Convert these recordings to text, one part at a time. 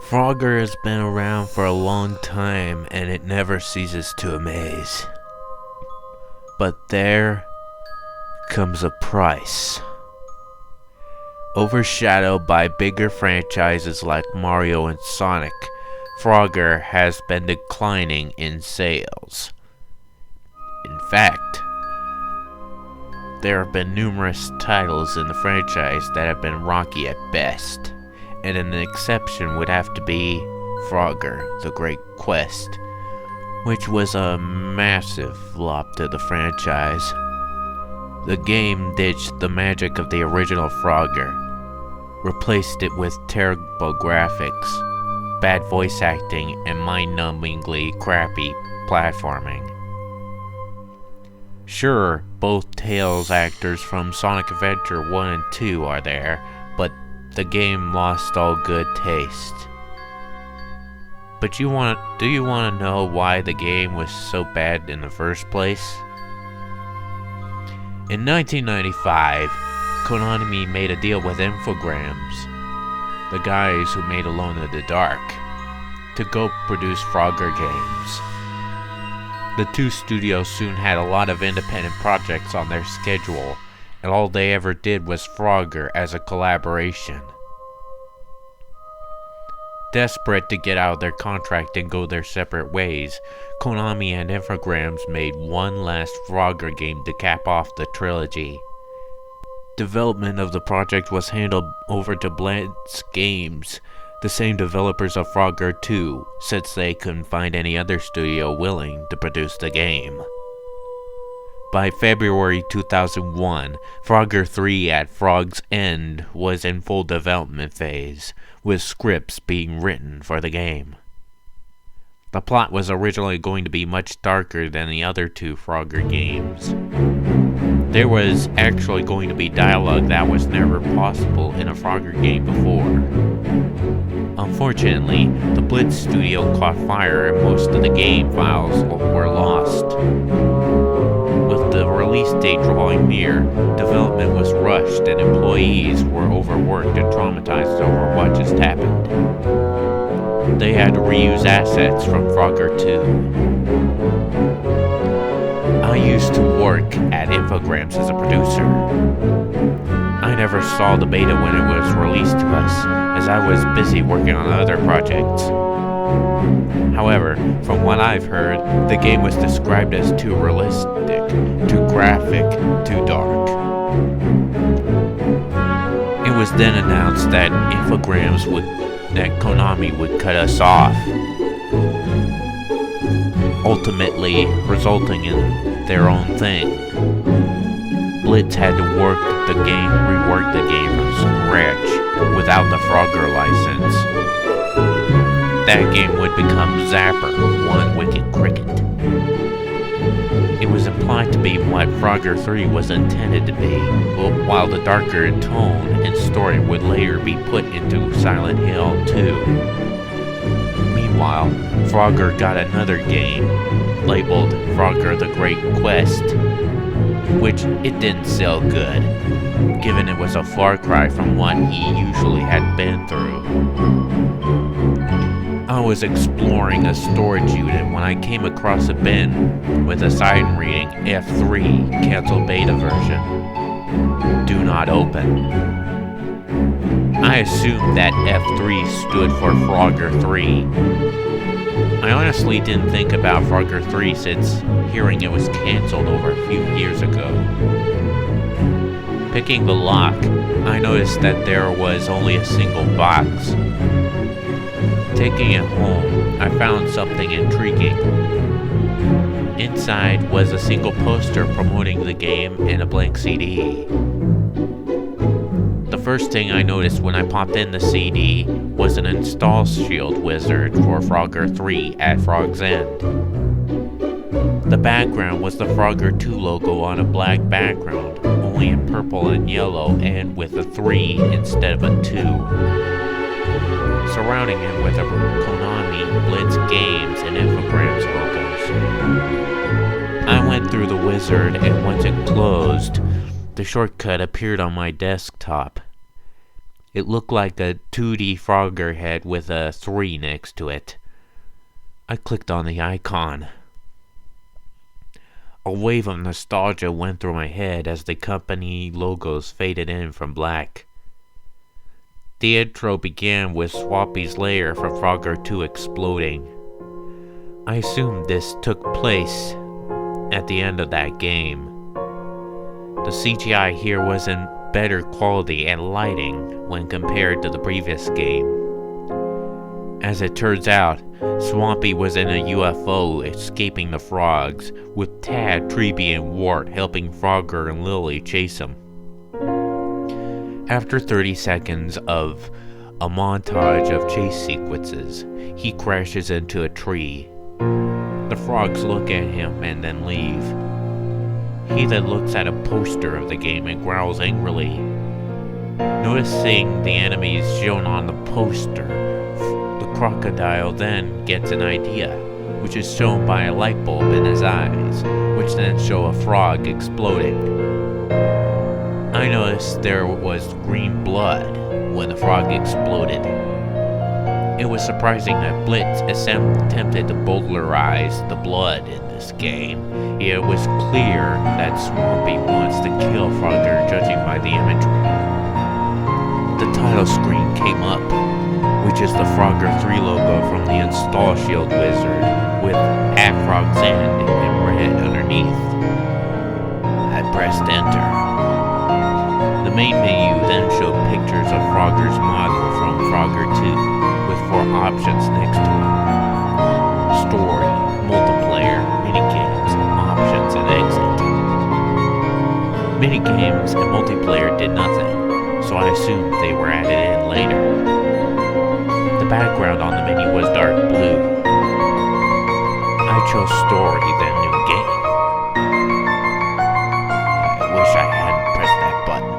Frogger has been around for a long time and it never ceases to amaze. But there comes a price. Overshadowed by bigger franchises like Mario and Sonic, Frogger has been declining in sales. In fact, there have been numerous titles in the franchise that have been rocky at best, and an exception would have to be Frogger: The Great Quest, which was a massive flop to the franchise. The game ditched the magic of the original Frogger, replaced it with terrible graphics, bad voice acting, and mind-numbingly crappy platforming. Sure, both Tails actors from Sonic Adventure 1 and 2 are there, but the game lost all good taste. But do you want to know why the game was so bad in the first place? In 1995, Konami made a deal with Infogrames, the guys who made Alone in the Dark, to go produce Frogger games. The two studios soon had a lot of independent projects on their schedule, and all they ever did was Frogger as a collaboration. Desperate to get out of their contract and go their separate ways, Konami and Infogrames made one last Frogger game to cap off the trilogy. Development of the project was handed over to Blitz Games, the same developers of Frogger 2, since they couldn't find any other studio willing to produce the game. By February 2001, Frogger 3 at Frog's End was in full development phase, with scripts being written for the game. The plot was originally going to be much darker than the other two Frogger games. There was actually going to be dialogue that was never possible in a Frogger game before. Unfortunately, the Blitz studio caught fire and most of the game files were lost. With the release date drawing near, development was rushed and employees were overworked and traumatized over what just happened. They had to reuse assets from Frogger 2. I used to work at Infogrames as a producer. I never saw the beta when it was released to us, as I was busy working on other projects. However, from what I've heard, the game was described as too realistic, too graphic, too dark. It was then announced that Konami would cut us off, ultimately resulting in their own thing. Blitz had to rework the game from scratch without the Frogger license. That game would become Zapper, One Wicked Cricket. It was implied to be what Frogger 3 was intended to be, while the darker tone and story would later be put into Silent Hill 2. Meanwhile, Frogger got another game, labeled Frogger: The Great Quest, which it didn't sell good, given it was a far cry from what he usually had been through. I was exploring a storage unit when I came across a bin with a sign reading F3 Cancel Beta Version. Do not open. I assumed that F3 stood for Frogger 3. I honestly didn't think about Frogger 3 since hearing it was cancelled over a few years ago. Picking the lock, I noticed that there was only a single box. Taking it home, I found something intriguing. Inside was a single poster promoting the game and a blank CD. The first thing I noticed when I popped in the CD was an install shield wizard for Frogger 3 at Frog's End. The background was the Frogger 2 logo on a black background, only in purple and yellow and with a 3 instead of a 2. Surrounding it with a Konami, Blitz Games, and Infogrames logos. I went through the wizard, and once it closed, the shortcut appeared on my desktop. It looked like a 2D Frogger head with a 3 next to it. I clicked on the icon. A wave of nostalgia went through my head as the company logos faded in from black. The intro began with Swampy's lair from Frogger 2 exploding. I assumed this took place at the end of that game. The CGI here was in better quality and lighting when compared to the previous game. As it turns out, Swampy was in a UFO escaping the frogs, with Tad, Treeby, and Wart helping Frogger and Lily chase him. After 30 seconds of a montage of chase sequences, he crashes into a tree. The frogs look at him and then leave. He then looks at a poster of the game and growls angrily. Noticing the enemies shown on the poster, the crocodile then gets an idea, which is shown by a light bulb in his eyes, which then show a frog exploding. I noticed there was green blood when the frog exploded. It was surprising that Blitz attempted to bowdlerize the blood in this game. It was clear that Swampy wants to kill Frogger, judging by the imagery. The title screen came up, which is the Frogger 3 logo from the Install Shield wizard, with at Frog's End in red underneath. I pressed enter. The main menu then showed pictures of Frogger's model from Frogger 2, with 4 options next to it. Story, multiplayer, minigames, options, and exit. Minigames and multiplayer did nothing, so I assumed they were added in later. The background on the menu was dark blue. I chose story, then new game. I wish I hadn't pressed that button.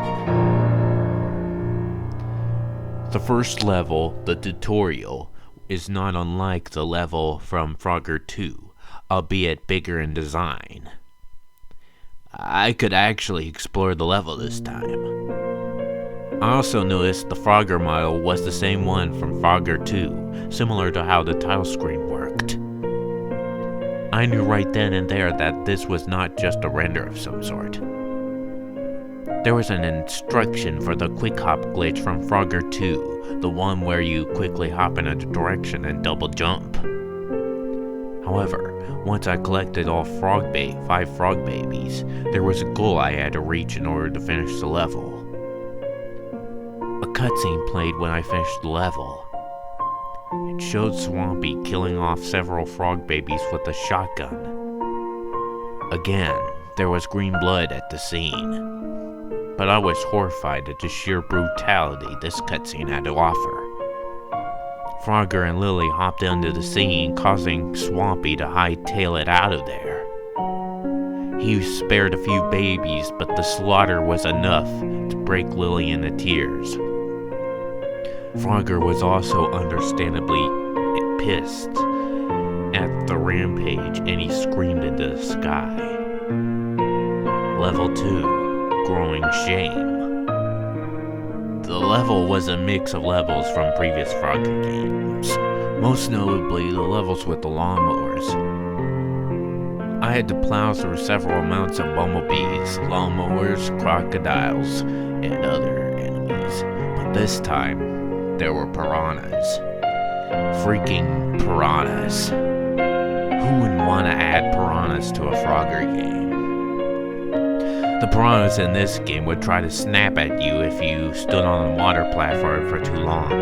The first level, the tutorial, is not unlike the level from Frogger 2, albeit bigger in design. I could actually explore the level this time. I also noticed the Frogger model was the same one from Frogger 2, similar to how the title screen worked. I knew right then and there that this was not just a render of some sort. There was an instruction for the quick hop glitch from Frogger 2, the one where you quickly hop in a direction and double jump. However, once I collected all 5 frog babies, there was a goal I had to reach in order to finish the level. A cutscene played when I finished the level. It showed Swampy killing off several frog babies with a shotgun. Again, there was green blood at the scene, but I was horrified at the sheer brutality this cutscene had to offer. Frogger and Lily hopped into the scene, causing Swampy to hightail it out of there. He spared a few babies, but the slaughter was enough to break Lily into tears. Frogger was also understandably pissed at the rampage, and he screamed into the sky. Level 2, Growing Shame. The level was a mix of levels from previous Frogger games, most notably the levels with the lawnmowers. I had to plow through several amounts of bumblebees, lawnmowers, crocodiles, and other enemies, but this time, there were piranhas. Freaking piranhas. Who would want to add piranhas to a Frogger game? The piranhas in this game would try to snap at you if you stood on a water platform for too long.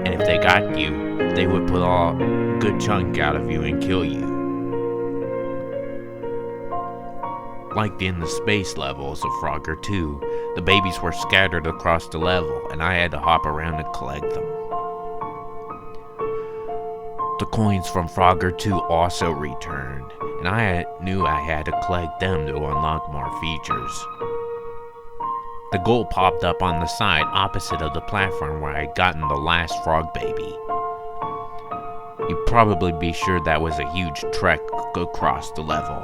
And if they got you, they would put a good chunk out of you and kill you. Like in the space levels of Frogger 2, the babies were scattered across the level, and I had to hop around to collect them. The coins from Frogger 2 also returned, and I knew I had to collect them to unlock more features. The goal popped up on the side opposite of the platform where I had gotten the last frog baby. You'd probably be sure that was a huge trek across the level.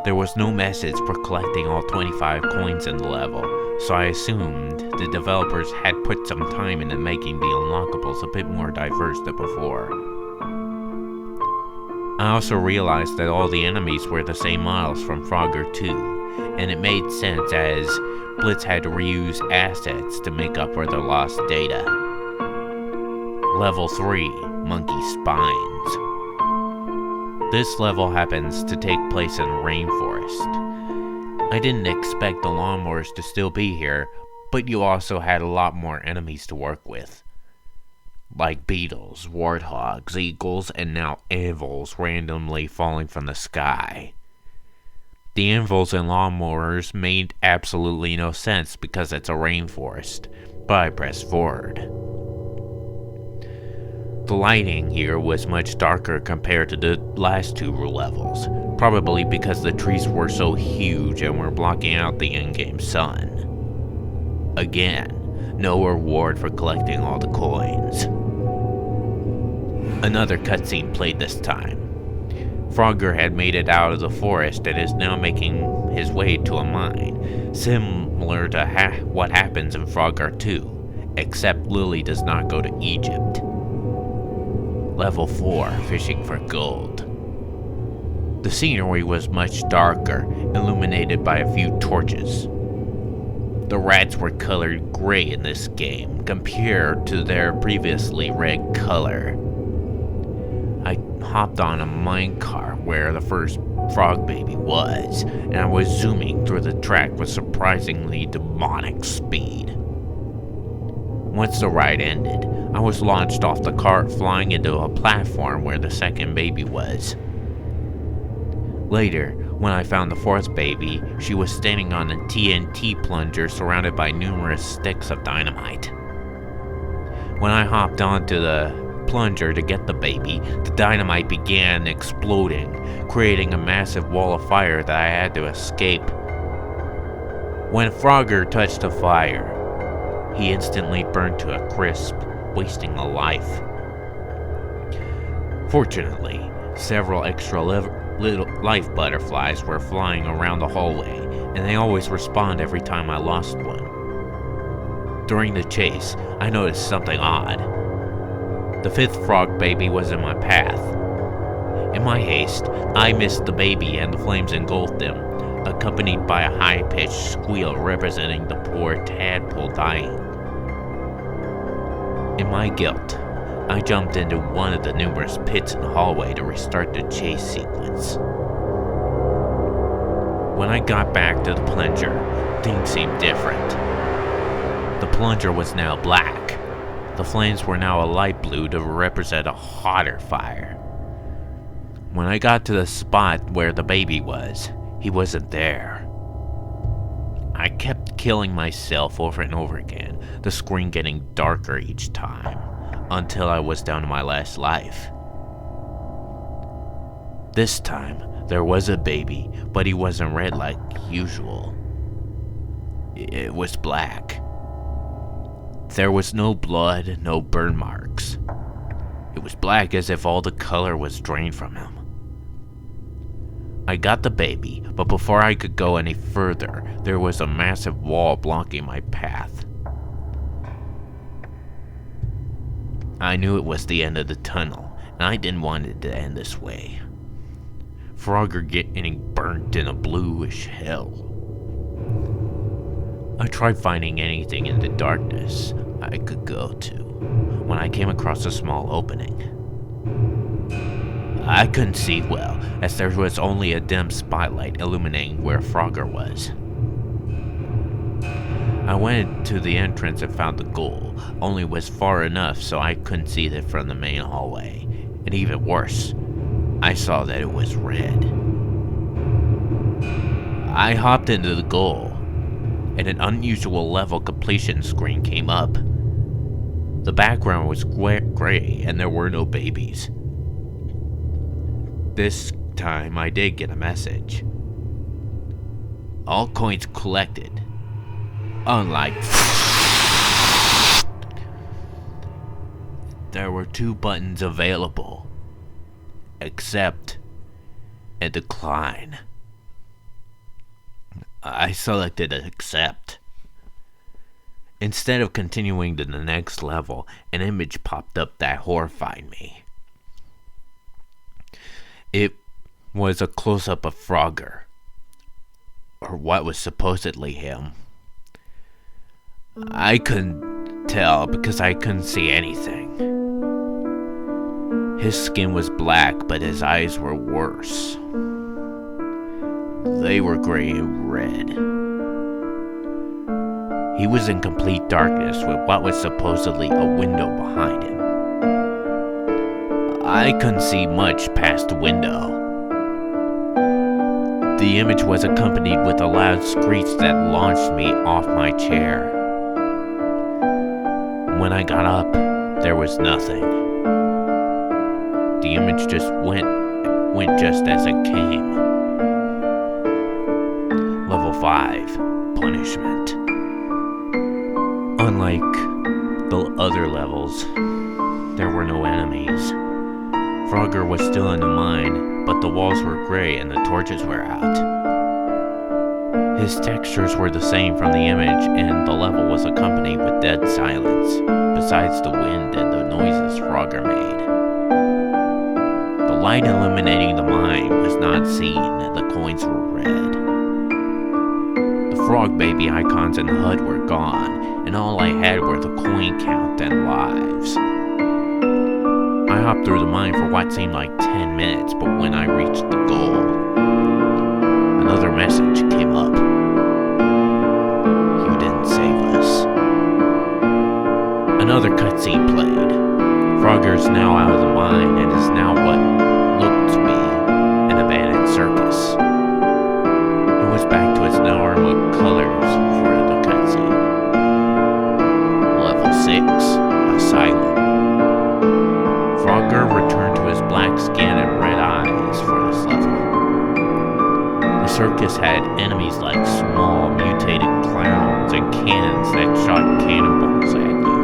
There was no message for collecting all 25 coins in the level, so I assumed the developers had put some time into making the unlockables a bit more diverse than before. I also realized that all the enemies were the same models from Frogger 2, and it made sense as Blitz had to reuse assets to make up for their lost data. Level 3, Monkey Spines. This level happens to take place in a rainforest. I didn't expect the lawnmowers to still be here, but you also had a lot more enemies to work with. Like beetles, warthogs, eagles, and now anvils randomly falling from the sky. The anvils and lawnmowers made absolutely no sense because it's a rainforest, but I pressed forward. The lighting here was much darker compared to the last two levels, probably because the trees were so huge and were blocking out the in-game sun. Again, no reward for collecting all the coins. Another cutscene played this time. Frogger had made it out of the forest and is now making his way to a mine, similar to what happens in Frogger 2, except Lily does not go to Egypt. Level 4, Fishing for Gold. The scenery was much darker, illuminated by a few torches. The rats were colored gray in this game, compared to their previously red color. I hopped on a minecart where the first frog baby was, and I was zooming through the track with surprisingly demonic speed. Once the ride ended, I was launched off the cart flying into a platform where the second baby was. Later, when I found the fourth baby, she was standing on a TNT plunger surrounded by numerous sticks of dynamite. When I hopped onto the plunger to get the baby, the dynamite began exploding, creating a massive wall of fire that I had to escape. When Frogger touched the fire, he instantly burned to a crisp, wasting a life. Fortunately, several extra little life butterflies were flying around the hallway, and they always respawned every time I lost one. During the chase, I noticed something odd. The fifth frog baby was in my path. In my haste, I missed the baby and the flames engulfed them, accompanied by a high-pitched squeal representing the poor tadpole dying. In my guilt, I jumped into one of the numerous pits in the hallway to restart the chase sequence. When I got back to the plunger, things seemed different. The plunger was now black. The flames were now a light blue to represent a hotter fire. When I got to the spot where the baby was, he wasn't there. I kept killing myself over and over again, the screen getting darker each time, until I was down to my last life. This time, there was a baby, but he wasn't red like usual. It was black. There was no blood, no burn marks. It was black as if all the color was drained from him. I got the baby, but before I could go any further, there was a massive wall blocking my path. I knew it was the end of the tunnel, and I didn't want it to end this way. Frogger getting burnt in a bluish hell. I tried finding anything in the darkness I could go to when I came across a small opening. I couldn't see well, as there was only a dim spotlight illuminating where Frogger was. I went to the entrance and found the goal, only it was far enough so I couldn't see it from the main hallway, and even worse, I saw that it was red. I hopped into the goal, and an unusual level completion screen came up. The background was gray, and there were no babies. This time I did get a message. All coins collected. Unlike... There were 2 buttons available. Accept and decline. I selected accept. Instead of continuing to the next level, an image popped up that horrified me. It was a close-up of Frogger, or what was supposedly him. I couldn't tell because I couldn't see anything. His skin was black, but his eyes were worse. They were gray and red. He was in complete darkness with what was supposedly a window behind him. I couldn't see much past the window. The image was accompanied with a loud screech that launched me off my chair. When I got up, there was nothing. The image just went just as it came. Level 5, Punishment. Unlike the other levels, there were no enemies. Frogger was still in the mine, but the walls were gray and the torches were out. His textures were the same from the image, and the level was accompanied with dead silence, besides the wind and the noises Frogger made. The light illuminating the mine was not seen, and the coins were red. The frog baby icons in the HUD were gone, and all I had were the coin count and lives. I hopped through the mine for what seemed like 10 minutes, but when I reached the goal, another message came up. You didn't save us. Another cutscene played. Frogger's now out of the mine and is now what looked to be an abandoned circus. He was back to his normal colors for the cutscene. Level 6, Asylum. Frogger returned to his black skin and red eyes for this level. The circus had enemies like small, mutated clowns and cannons that shot cannonballs at you.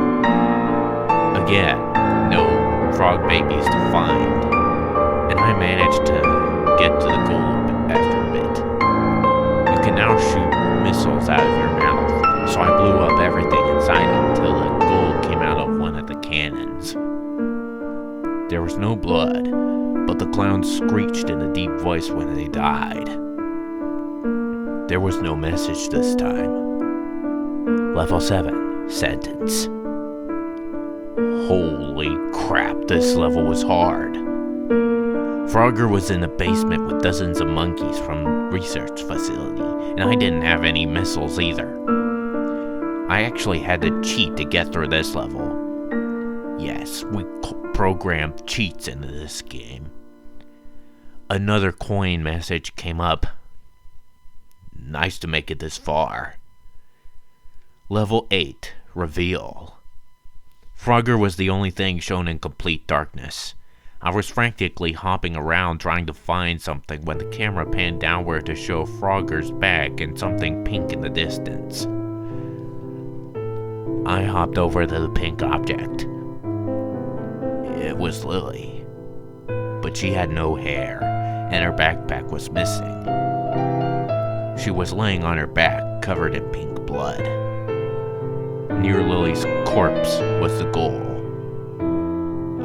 Again, no frog babies to find, and I managed to get to the goal after a bit. You can now shoot missiles out of your mouth, so I blew up everything inside until the gold came out of one of the cannons. There was no blood, but the clowns screeched in a deep voice when they died. There was no message this time. Level 7, Sentence. Holy crap, this level was hard. Frogger was in the basement with dozens of monkeys from the research facility, and I didn't have any missiles either. I actually had to cheat to get through this level. Yes, we programmed cheats into this game. Another coin message came up. Nice to make it this far. Level 8, Reveal. Frogger was the only thing shown in complete darkness. I was frantically hopping around trying to find something when the camera panned downward to show Frogger's back and something pink in the distance. I hopped over to the pink object. It was Lily, but she had no hair, and her backpack was missing. She was laying on her back, covered in pink blood. Near Lily's corpse was the goal.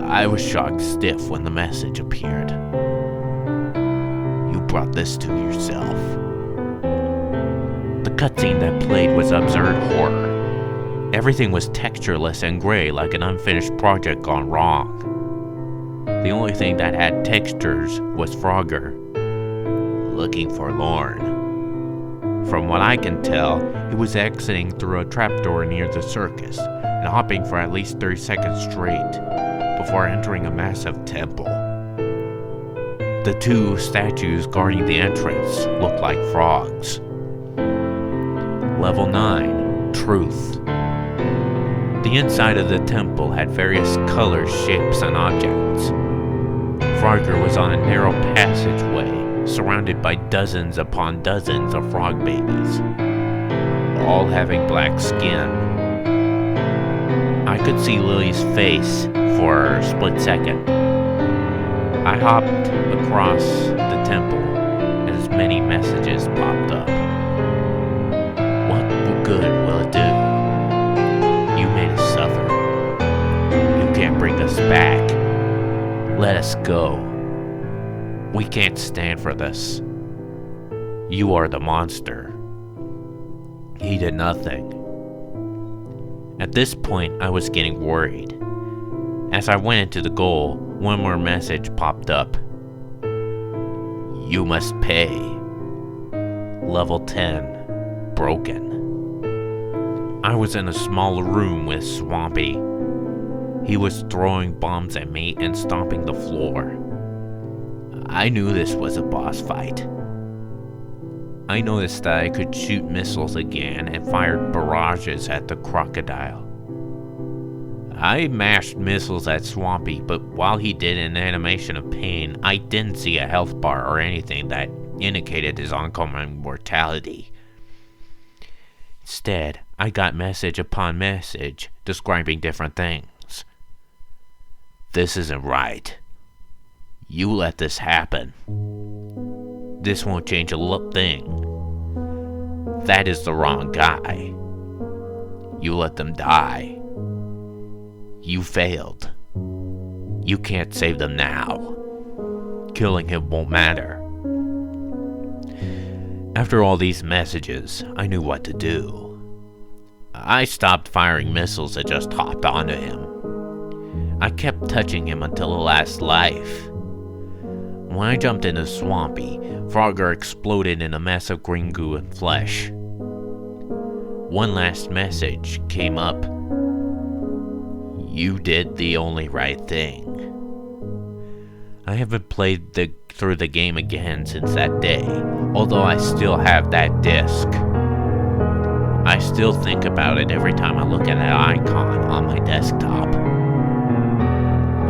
I was shocked stiff when the message appeared. You brought this to yourself. The cutscene that played was absurd horror. Everything was textureless and gray like an unfinished project gone wrong. The only thing that had textures was Frogger, looking forlorn. From what I can tell, he was exiting through a trapdoor near the circus and hopping for at least 30 seconds straight before entering a massive temple. The two statues guarding the entrance looked like frogs. Level 9, Truth. The inside of the temple had various colors, shapes, and objects. Frogger was on a narrow passageway, surrounded by dozens upon dozens of frog babies, all having black skin. I could see Lily's face for a split second. I hopped across the temple as many messages popped up. What good will it do? bring us back. Let us go. We can't stand for this. You are the monster." He did nothing. At this point, I was getting worried. As I went into the goal, one more message popped up. "You must pay. Level 10. Broken." I was in a small room with Swampy. He was throwing bombs at me and stomping the floor. I knew this was a boss fight. I noticed that I could shoot missiles again and fired barrages at the crocodile. I mashed missiles at Swampy, but while he did an animation of pain, I didn't see a health bar or anything that indicated his oncoming mortality. Instead, I got message upon message describing different things. "This isn't right. You let this happen. This won't change a thing. That is the wrong guy. You let them die. You failed. You can't save them now. Killing him won't matter." After all these messages, I knew what to do. I stopped firing missiles and just hopped onto him. I kept touching him until the last life. When I jumped into Swampy, Frogger exploded in a mess of green goo and flesh. One last message came up. "You did the only right thing." I haven't played through the game again since that day, although I still have that disc. I still think about it every time I look at that icon on my desktop.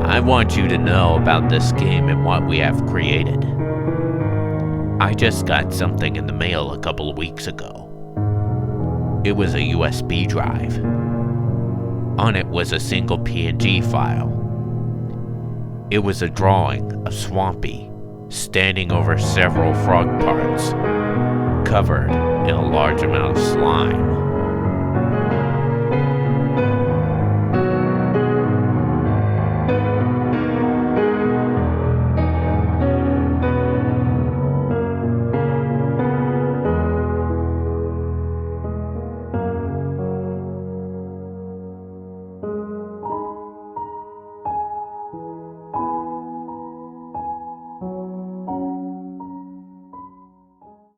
I want you to know about this game and what we have created. I just got something in the mail a couple of weeks ago. It was a USB drive. On it was a single PNG file. It was a drawing of Swampy standing over several frog parts, covered in a large amount of slime.